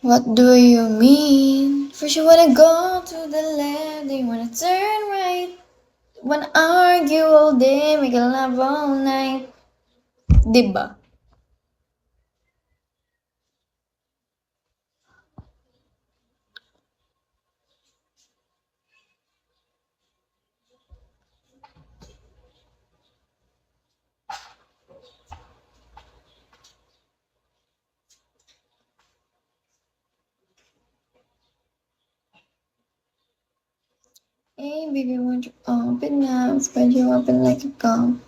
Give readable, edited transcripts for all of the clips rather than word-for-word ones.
What do you mean? First you wanna go to the left, then you wanna turn right. Wanna argue all day, make love all night. Diba? Hey baby, won't you open up? Spread you open like a gum.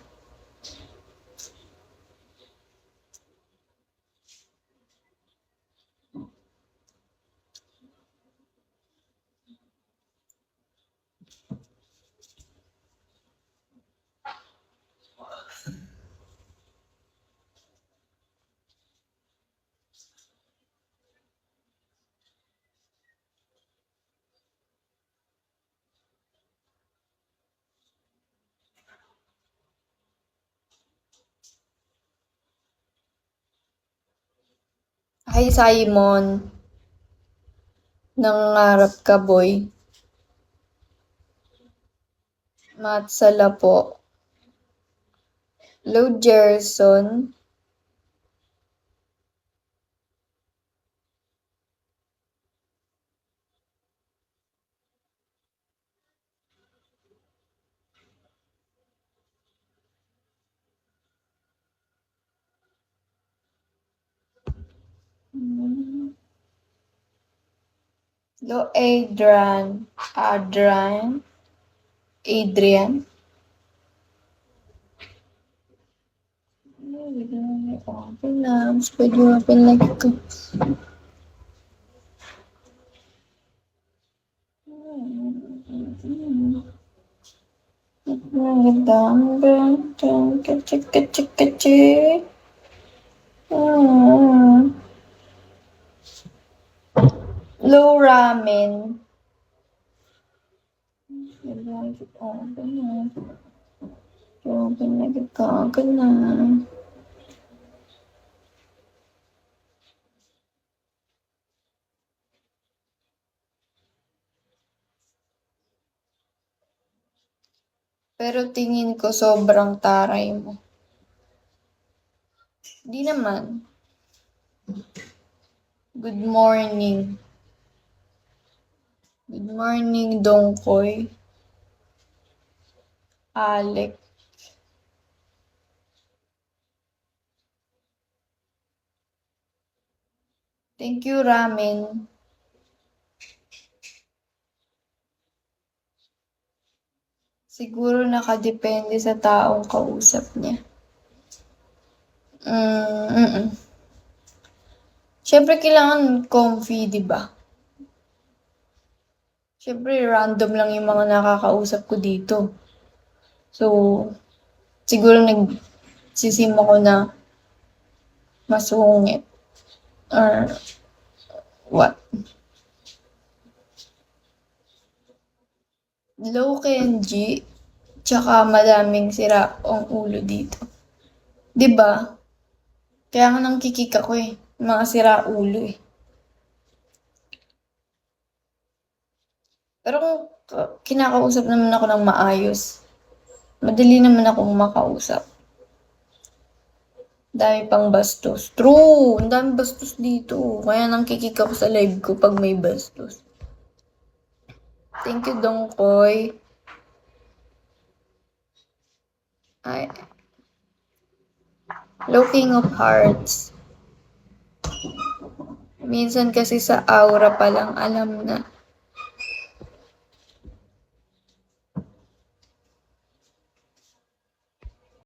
Hi Simon. Nangangarap ka boy. Matsala po. Hello Gerson. Hello Adrian. Adrian. Open up. Spread you open like a gum. Low ramen. Open nagkakagal na. Pero tingin ko sobrang taray mo. Di naman. Good morning. Good morning, Dongkoy. Alec. Thank you, ramen. Siguro nakadepende sa taong kausap niya. Siyempre kailangan comfy, di ba? Siyempre random lang yung mga nakakausap ko dito. So, siguro nagsisim ako na masungit. Or what? Low Kenji, tsaka madaming sira ang ulo dito. Diba? Kaya nga nangkikik ako eh. Mga sira ulo eh. Pero kung kinakausap naman ako ng maayos, madali naman akong makausap. Dami pang bastos. True! Ang dami bastos dito. Kaya nangkikik ako sa live ko pag may bastos. Thank you, Dongkoy. Ay. Low King of Hearts. Minsan kasi sa aura pa lang alam na